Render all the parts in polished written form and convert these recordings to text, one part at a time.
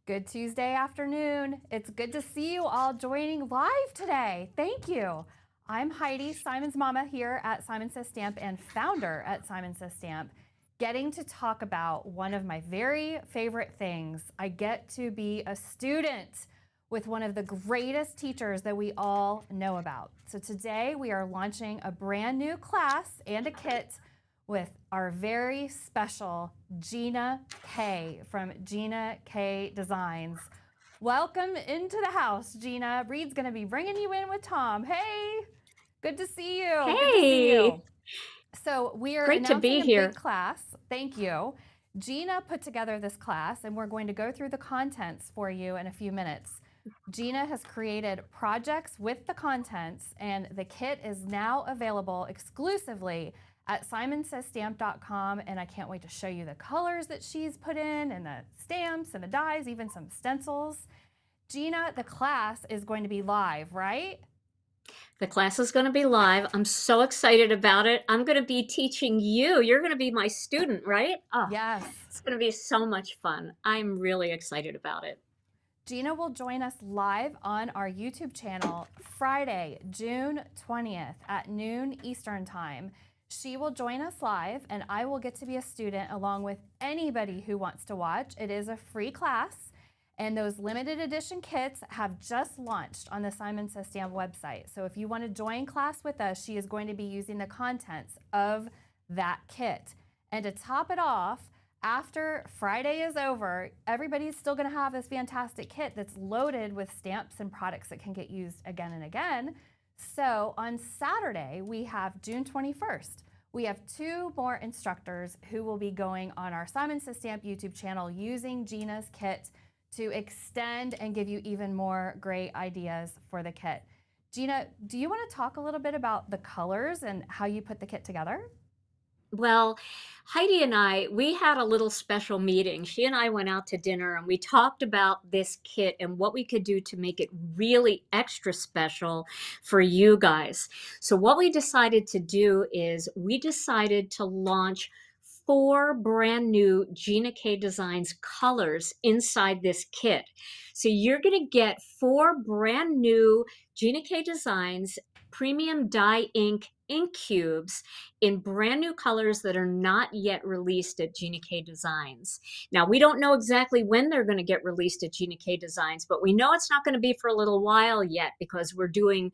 Good Tuesday afternoon. It's good to see you all joining live today. Thank you. I'm Heidi, Simon's mama here at Simon Says Stamp and founder at Simon Says Stamp, getting to talk about one of my very favorite things. I get to be a student with one of the greatest teachers that we all know about. So today we are launching a brand new class and a kit with our very special Gina K from Gina K Designs. Welcome into the house, Gina. Reed's going to be bringing you in with Tom. Hey, good to see you. Good to see you. Hey, So we are great to announcing be a big here. class. Thank you. Gina put together this class, and we're going to go through the contents for you in a few minutes. Gina has created projects with the contents, and the kit is now available exclusively at simonsaystamp.com, and I can't wait to show you the colors that she's put in and the stamps and the dies, even some stencils. Gina, the class is going to be live, right? The class is going to be live. I'm so excited about it. I'm going to be teaching you. You're going to be my student, right? Oh, Yes. it's going to be so much fun. I'm really excited about it. Gina will join us live on our YouTube channel Friday, June 20th at noon Eastern Time. She will join us live, and I will get to be a student along with anybody who wants to watch. It is a free class, and those limited edition kits have just launched on the Simon Says Stamp website. So if you want to join class with us, she is going to be using the contents of that kit. And to top it off, after Friday is over, everybody's still going to have this fantastic kit that's loaded with stamps and products that can get used again and again. So on Saturday, we have June 21st. We have two more instructors who will be going on our Simon Says Stamp YouTube channel using Gina's kit to extend and give you even more great ideas for the kit. Gina, do you want to talk a little bit about the colors and how you put the kit together? Well, Heidi and we had a little special meeting. She and I went out to dinner and we talked about this kit and what we could do to make it really extra special for you guys. So, what we decided to do is we decided to launch four brand new Gina K Designs colors inside this kit. So, you're going to get four brand new Gina K Designs premium dye ink cubes in brand new colors that are not yet released at Gina K Designs. Now, we don't know exactly when they're going to get released at Gina K Designs, but we know it's not going to be for a little while yet because we're doing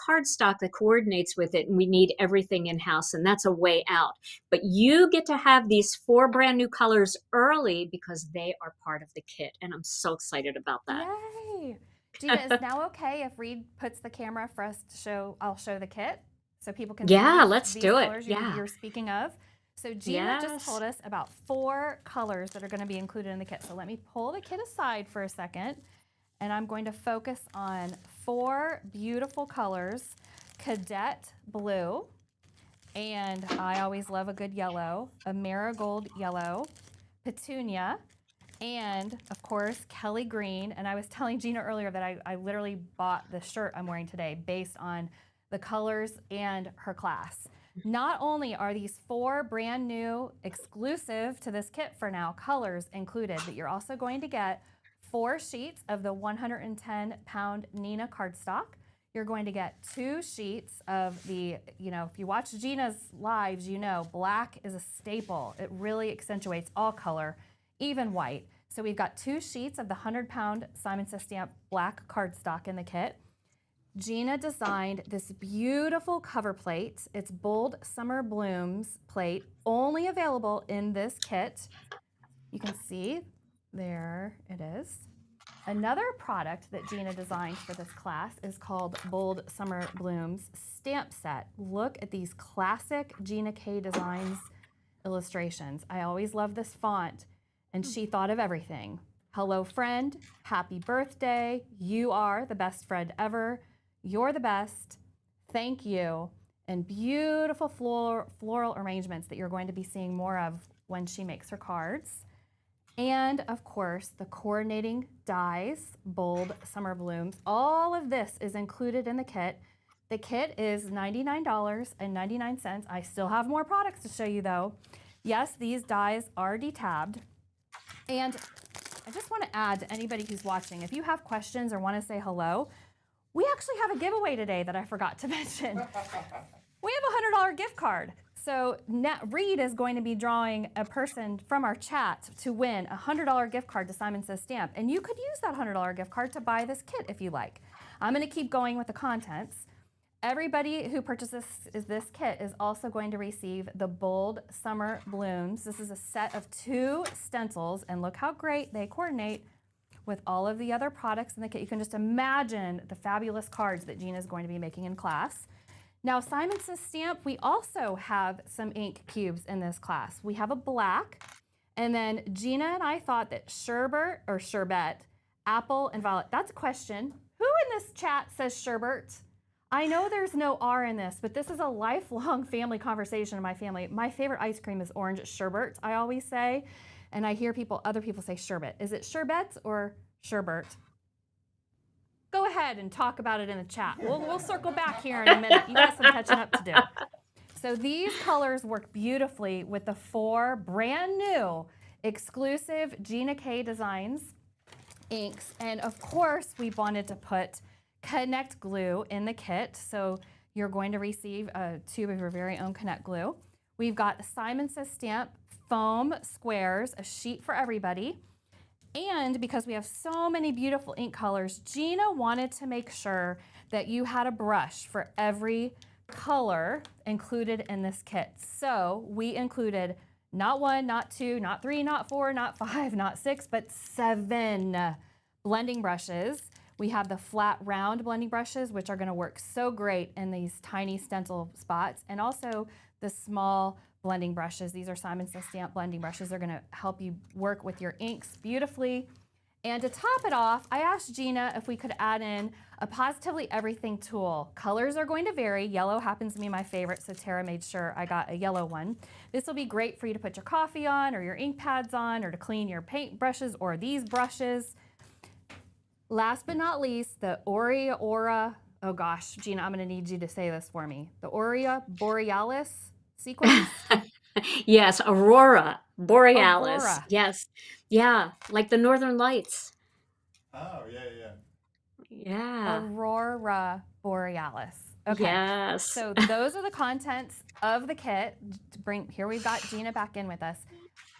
cardstock that coordinates with it and we need everything in-house, and that's a way out. But you get to have these four brand new colors early because they are part of the kit, and I'm so excited about that. Yay! Gina, is now okay if Reed puts the camera for us to show, I'll show the kit so people can see Yeah, these, let's these do it. colors Yeah. you're speaking of. So Gina just Yes. told us about four colors that are going to be included in the kit. So let me pull the kit aside for a second, and I'm going to focus on four beautiful colors: cadet blue, and I always love a good yellow, a marigold yellow, petunia, and of course Kelly green. And I was telling Gina earlier that I literally bought the shirt I'm wearing today based on the colors and her class. Not only are these four brand new exclusive to this kit for now colors included, but you're also going to get 4 sheets of the 110-pound Nina cardstock. You're going to get 2 sheets of the, if you watch Gina's lives, black is a staple. It really accentuates all color, even white. So we've got 2 sheets of the 100-pound Simon Says Stamp black cardstock in the kit. Gina designed this beautiful cover plate. It's Bold Summer Blooms plate, only available in this kit. You can see, there it is. Another product that Gina designed for this class is called Bold Summer Blooms Stamp Set. Look at these classic Gina K Designs illustrations. I always love this font, and she thought of everything. Hello, friend. Happy birthday. You are the best friend ever. You're the best. Thank you. And beautiful floral arrangements that you're going to be seeing more of when she makes her cards. And of course, the coordinating dies, Bold Summer Blooms. All of this is included in the kit. The kit is $99.99. I still have more products to show you though. Yes, these dies are detabbed. And I just want to add to anybody who's watching, if you have questions or want to say hello, we actually have a giveaway today that I forgot to mention. We have a $100 gift card. So Reed is going to be drawing a person from our chat to win a $100 gift card to Simon Says Stamp. And you could use that $100 gift card to buy this kit if you like. I'm going to keep going with the contents. Everybody who purchases this kit is also going to receive the Bold Summer Blooms. This is a set of 2 stencils, and look how great they coordinate with all of the other products in the kit. You can just imagine the fabulous cards that Gina is going to be making in class. Now, Simon Says Stamp, we also have some ink cubes in this class. We have a black, and then Gina and I thought that sherbet, apple, and violet. That's a question. Who in this chat says sherbet? I know there's no R in this, but this is a lifelong family conversation in my family. My favorite ice cream is orange sherbet, I always say, and I hear other people say sherbet. Is it sherbet or sherbet? Go ahead and talk about it in the chat. We'll circle back here in a minute. You got some catching up to do. So these colors work beautifully with the 4 brand new exclusive Gina K Designs inks. And of course, we wanted to put Connect glue in the kit. So you're going to receive a tube of your very own Connect glue. We've got Simon Says Stamp foam squares, a sheet for everybody. And because we have so many beautiful ink colors, Gina wanted to make sure that you had a brush for every color included in this kit. So we included not 1, not 2, not 3, not 4, not 5, not 6, but 7 blending brushes. We have the flat round blending brushes, which are going to work so great in these tiny stencil spots, and also the small blending brushes. These are Simon Says Stamp blending brushes. They're going to help you work with your inks beautifully. And to top it off, I asked Gina if we could add in a Positively Everything tool. Colors are going to vary. Yellow happens to be my favorite, so Tara made sure I got a yellow one. This will be great for you to put your coffee on or your ink pads on, or to clean your paint brushes or these brushes. Last but not least, the Aura, oh gosh, Gina, I'm going to need you to say this for me. The Aurora Borealis sequence? Yes, Aurora Borealis. Aurora. Yes. Yeah, like the Northern Lights. Oh, yeah. Yeah. Aurora Borealis. Okay. Yes. So those are the contents of the kit. Here we've got Gina back in with us.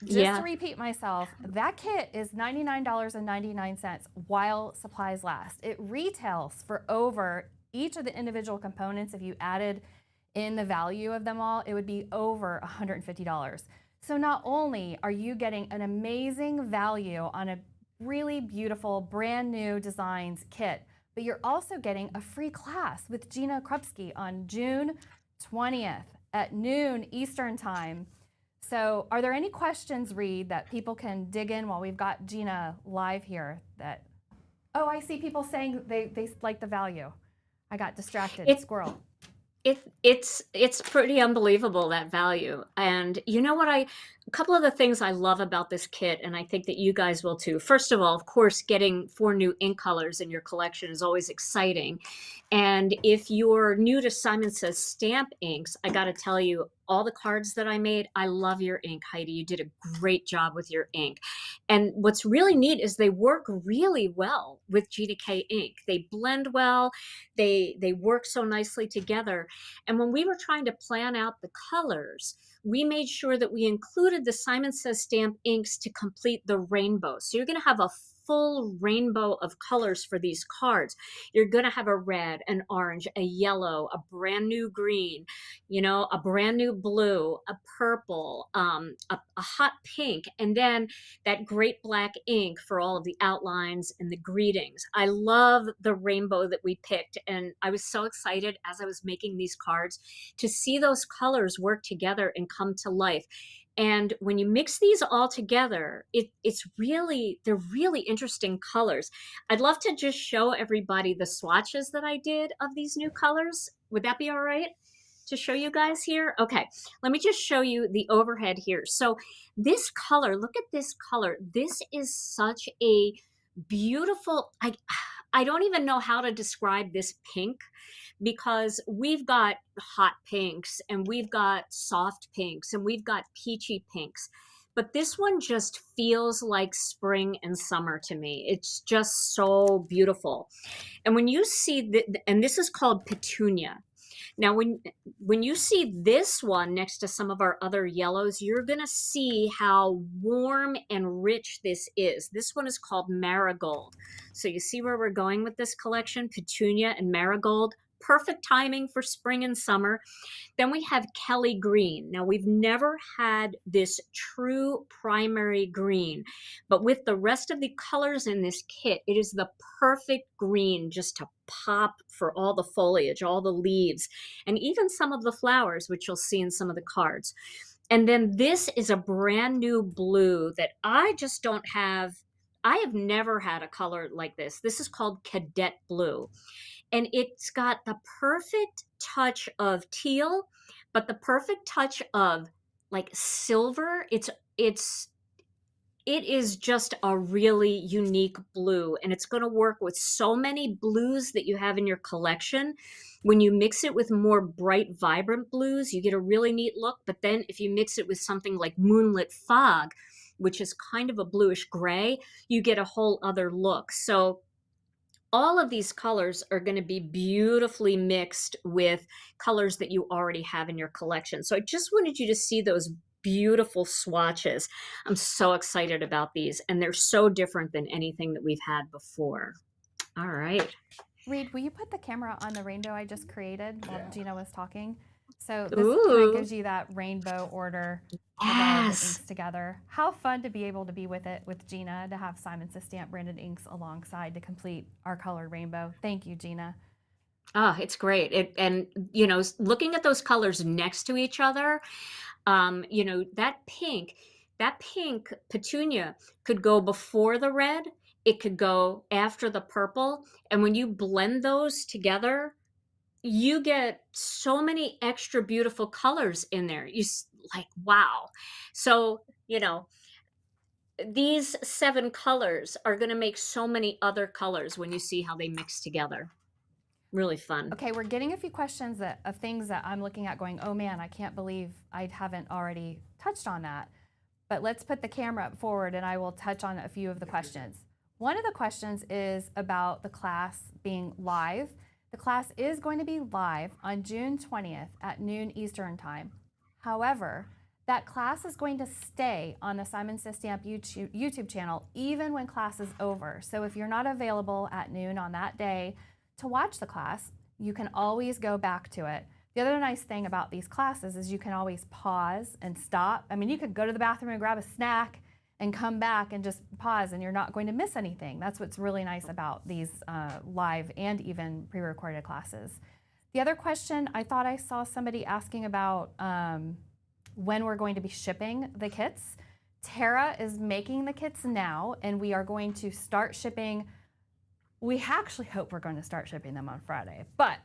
Just to repeat myself, that kit is $99.99 while supplies last. It retails for over each of the individual components. If you added in the value of them all, it would be over $150. So not only are you getting an amazing value on a really beautiful brand new designs kit, but you're also getting a free class with Gina Krupsky on June 20th at noon Eastern time. So are there any questions, Reed, that people can dig in while we've got Gina live here? Oh, I see people saying they like the value. I got distracted. Squirrel. It's pretty unbelievable, that value. And you know what, a couple of the things I love about this kit, and I think that you guys will too. First of all, of course, getting 4 new ink colors in your collection is always exciting. And if you're new to Simon Says Stamp inks, I got to tell you, all the cards that I made, I love your ink, Heidi. You did a great job with your ink. And what's really neat is they work really well with Gina K ink. They blend well. They work so nicely together. And when we were trying to plan out the colors, we made sure that we included the Simon Says Stamp inks to complete the rainbow. So you're going to have a full rainbow of colors for these cards. You're going to have a red, an orange, a yellow, a brand new green, a brand new blue, a purple, a hot pink, and then that great black ink for all of the outlines and the greetings. I love the rainbow that we picked, and I was so excited as I was making these cards to see those colors work together and come to life. And when you mix these all together, they're really interesting colors. I'd love to just show everybody the swatches that I did of these new colors. Would that be all right to show you guys here? Okay, let me just show you the overhead here. So this color, look at this color. This is such a beautiful, I don't even know how to describe this pink, because we've got hot pinks and we've got soft pinks and we've got peachy pinks. but this one just feels like spring and summer to me. It's just so beautiful. And when you see and this is called petunia. Now, when you see this one next to some of our other yellows, you're going to see how warm and rich this is. This one is called marigold. So you see where we're going with this collection, petunia and marigold. Perfect timing for spring and summer. Then we have Kelly green. Now, we've never had this true primary green, but with the rest of the colors in this kit, it is the perfect green just to pop for all the foliage, all the leaves, and even some of the flowers, which you'll see in some of the cards. And then this is a brand new blue that I just don't have. I have never had a color like this. This is called Cadet Blue. And it's got the perfect touch of teal, but the perfect touch of like silver. It is just a really unique blue, and it's going to work with so many blues that you have in your collection. When you mix it with more bright, vibrant blues, you get a really neat look. But then if you mix it with something like Moonlit Fog, which is kind of a bluish gray, you get a whole other look. So all of these colors are going to be beautifully mixed with colors that you already have in your collection. So I just wanted you to see those beautiful swatches. I'm so excited about these, and they're so different than anything that we've had before. All right. Reed, will you put the camera on the rainbow I just created while Gina was talking? So this kind Ooh. of gives you that rainbow order of all of the inks together. How fun to be able to be with it with Gina, to have Simon Says Stamp branded inks alongside to complete our colored rainbow. Thank you, Gina. Oh, it's great. And, looking at those colors next to each other, that pink petunia could go before the red. It could go after the purple. And when you blend those together, you get so many extra beautiful colors in there. Like, wow. So, these 7 colors are going to make so many other colors when you see how they mix together. Really fun. Okay, we're getting a few questions of things that I'm looking at going, oh man, I can't believe I haven't already touched on that. But let's put the camera up forward and I will touch on a few of the questions. One of the questions is about the class being live. The class is going to be live on June 20th at noon Eastern time. However, that class is going to stay on the Simon Says Stamp YouTube channel even when class is over. So if you're not available at noon on that day to watch the class, you can always go back to it. The other nice thing about these classes is you can always pause and stop. I mean, you could go to the bathroom and grab a snack and come back and just pause, and you're not going to miss anything. That's what's really nice about these live and even pre-recorded classes. The other question, I thought I saw somebody asking about when we're going to be shipping the kits. Tara is making the kits now, and we are going to start shipping. We actually hope we're going to start shipping them on Friday, but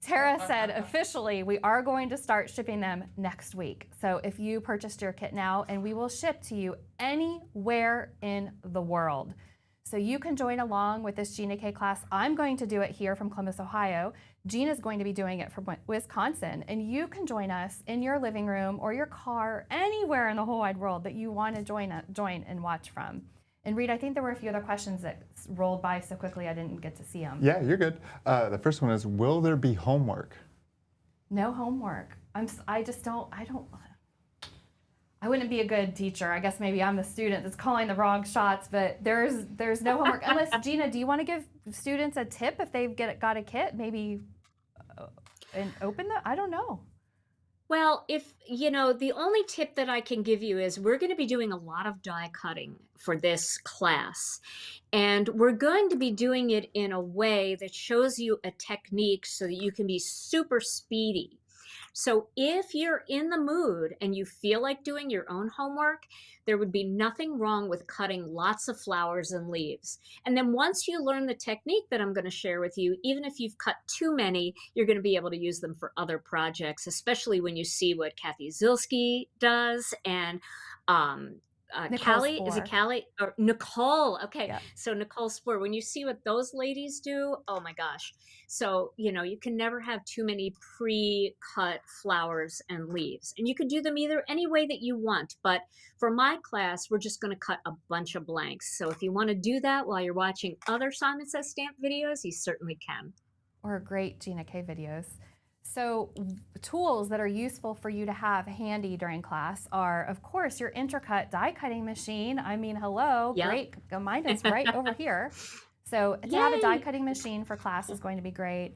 Tara said officially we are going to start shipping them next week. So if you purchased your kit now, and we will ship to you anywhere in the world. So you can join along with this Gina K class. I'm going to do it here from Columbus, Ohio. Gina's going to be doing it from Wisconsin. And you can join us in your living room or your car, anywhere in the whole wide world that you want to join and watch from. And Reed, I think there were a few other questions that rolled by so quickly I didn't get to see them. Yeah, you're good. The first one is, will there be homework? No homework. I wouldn't be a good teacher. I guess maybe I'm the student that's calling the wrong shots, but there's no homework. Unless, Gina, do you want to give students a tip if they've got a kit? Maybe and open the, I don't know. Well, the only tip that I can give you is we're going to be doing a lot of die cutting for this class. And we're going to be doing it in a way that shows you a technique so that you can be super speedy. So if you're in the mood and you feel like doing your own homework, there would be nothing wrong with cutting lots of flowers and leaves. And then once you learn the technique that I'm going to share with you, even if you've cut too many, you're going to be able to use them for other projects, especially when you see what Kathy Zilski does and Nicole Callie, is it Spore. Callie or Nicole? Okay, Yep. so Nicole Spore, when you see what those ladies do, oh my gosh. So, you can never have too many pre-cut flowers and leaves. And you could do them either any way that you want. But for my class, we're just going to cut a bunch of blanks. So if you want to do that while you're watching other Simon Says Stamp videos, you certainly can. Or great Gina K videos. So tools that are useful for you to have handy during class are, of course, your intercut die cutting machine. I mean, hello, Yep. great. Mine is right over here. So to have a die Yay! cutting machine for class is going to be great.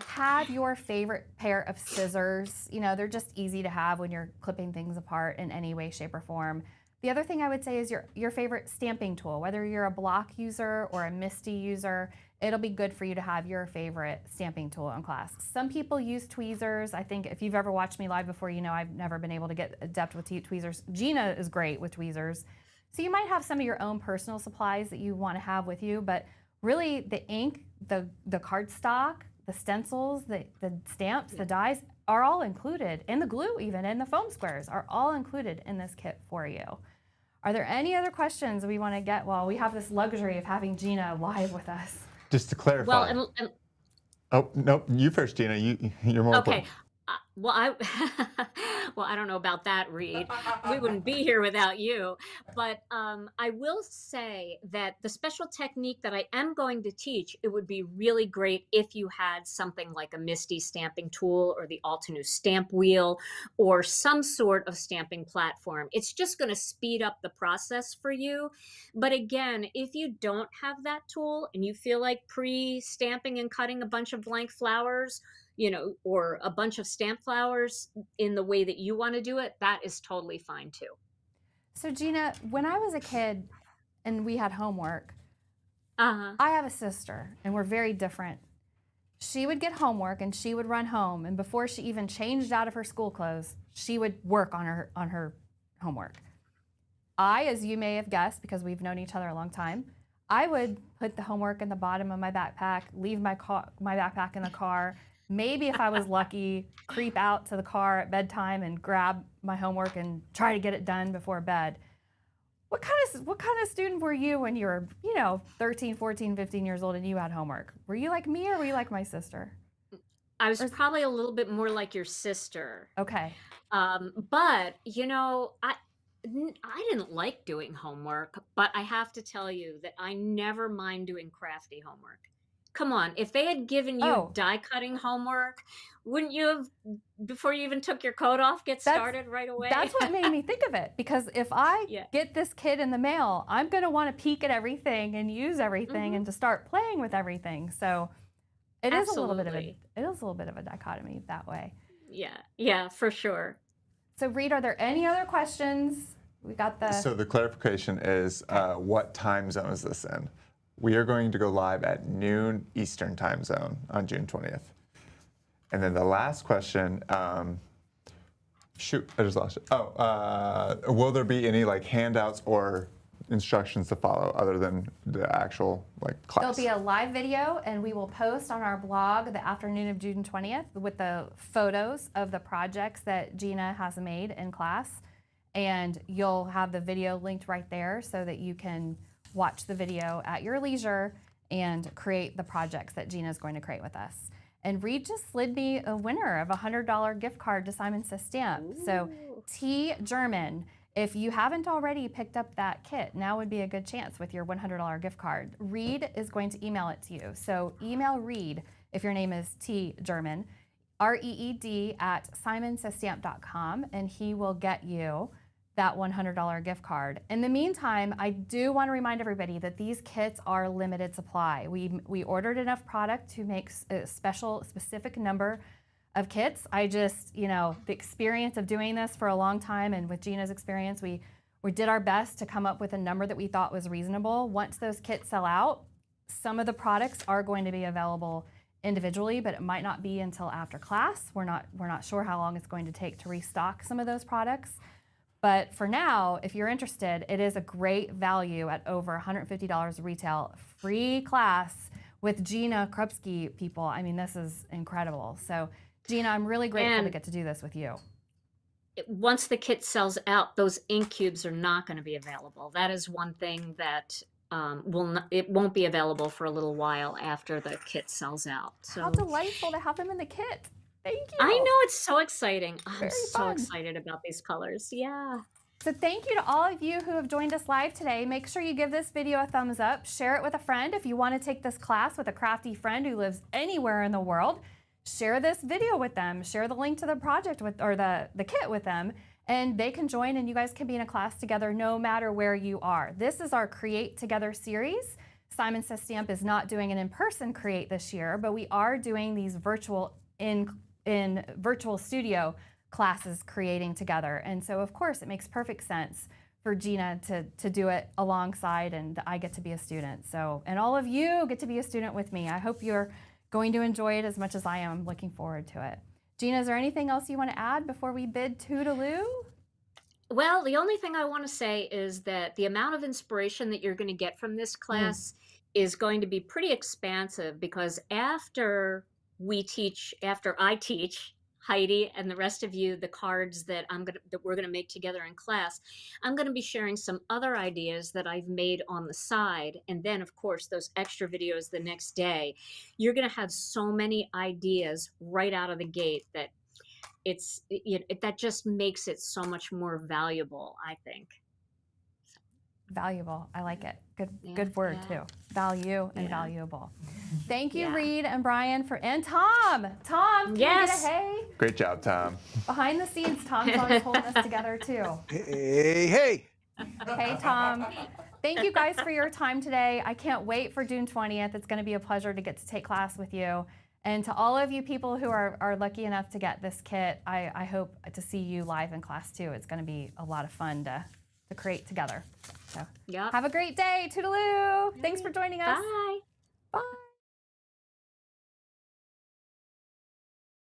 Have your favorite pair of scissors. They're just easy to have when you're clipping things apart in any way, shape, or form. The other thing I would say is your favorite stamping tool. Whether you're a block user or a MISTI user, it'll be good for you to have your favorite stamping tool in class. Some people use tweezers. I think if you've ever watched me live before, I've never been able to get adept with tweezers. Gina is great with tweezers. So you might have some of your own personal supplies that you want to have with you, but really the ink, the cardstock, the stencils, the stamps, the dies are all included, and the glue even, and the foam squares are all included in this kit for you. Are there any other questions we want to get while we have this luxury of having Gina live with us? Just to clarify. Well, and oh, no, you first, Gina. You're more okay. important. Well, I don't know about that, Reed. We wouldn't be here without you. But I will say that the special technique that I am going to teach, it would be really great if you had something like a MISTI stamping tool or the Altenew stamp wheel or some sort of stamping platform. It's just going to speed up the process for you. But again, if you don't have that tool and you feel like pre-stamping and cutting a bunch of blank flowers, or a bunch of stamp flowers in the way that you want to do it, that is totally fine too. So Gina, when I was a kid and we had homework, Uh-huh. I have a sister and we're very different. She would get homework and she would run home, and before she even changed out of her school clothes, she would work on her homework. I, as you may have guessed, because we've known each other a long time, I would put the homework in the bottom of my backpack, leave my backpack in the car. Maybe if I was lucky, creep out to the car at bedtime and grab my homework and try to get it done before bed. What kind of student were you when you were, 13, 14, 15 years old and you had homework? Were you like me or were you like my sister? I was probably a little bit more like your sister. Okay. But, I didn't like doing homework, but I have to tell you that I never mind doing crafty homework. Come on, if they had given you die cutting homework, wouldn't you have, before you even took your coat off, started right away? That's what made me think of it, because if I get this kit in the mail, I'm going to want to peek at everything and use everything and to start playing with everything. So it is a little bit of a dichotomy that way. Yeah, for sure. So Reed, are there any other questions? We got the... So the clarification is, what time zone is this in? We are going to go live at noon Eastern time zone on June 20th. And then the last question, shoot, I just lost it. Will there be any handouts or instructions to follow other than the actual class? There'll be a live video, and we will post on our blog the afternoon of June 20th with the photos of the projects that Gina has made in class. And you'll have the video linked right there so that you can watch the video at your leisure and create the projects that Gina's going to create with us. And Reed just slid me a winner of a $100 gift card to Simon Says Stamp. Ooh. So T. German, if you haven't already picked up that kit, now would be a good chance with your $100 gift card. Reed is going to email it to you. So email Reed, if your name is T. German, REED at simonsaystamp.com, and he will get you that $100 gift card. In the meantime, I do want to remind everybody that these kits are limited supply. We ordered enough product to make a specific number of kits. I just, the experience of doing this for a long time, and with Gina's experience, we did our best to come up with a number that we thought was reasonable. Once those kits sell out, some of the products are going to be available individually, but it might not be until after class. We're not sure how long it's going to take to restock some of those products. But for now, if you're interested, it is a great value at over $150 retail, free class with Gina Krupsky people. I mean, this is incredible. So Gina, I'm really grateful to get to do this with you. once the kit sells out, those ink cubes are not going to be available. That is one thing that it won't be available for a little while after the kit sells out. How So delightful to have them in the kit. Thank I you. know it's so exciting. I'm Very so fun. excited about these colors. Yeah. So thank you to all of you who have joined us live today. Make sure you give this video a thumbs up, share it with a friend. If you want to take this class with a crafty friend who lives anywhere in the world, share this video with them, share the link to the project or the kit with them, and they can join and you guys can be in a class together no matter where you are. This is our Create Together series. Simon Says Stamp is not doing an in-person Create this year, but we are doing these virtual in virtual studio classes creating together. And so of course it makes perfect sense for Gina to do it alongside, and I get to be a student. So, and all of you get to be a student with me. I hope you're going to enjoy it as much as I am. I'm looking forward to it. Gina, is there anything else you want to add before we bid toodaloo? Well, the only thing I want to say is that the amount of inspiration that you're going to get from this class is going to be pretty expansive, because after I teach Heidi and the rest of you the cards that we're going to make together in class, I'm going to be sharing some other ideas that I've made on the side, and then of course those extra videos the next day. You're going to have so many ideas right out of the gate that that just makes it so much more valuable, I think. Valuable. I like it. Yeah, Good word yeah. too. Value and Yeah. valuable. Thank you, Yeah. Reed and Brian and Tom. Tom, can Yes. we get a hey? Great job, Tom. Behind the scenes, Tom's always holding us together too. Hey, hey. Hey, Tom. Thank you guys for your time today. I can't wait for June 20th. It's going to be a pleasure to get to take class with you. And to all of you people who are lucky enough to get this kit, I hope to see you live in class too. It's going to be a lot of fun to create together. So Yep. have a great day. Toodaloo. Thanks for joining us. Bye.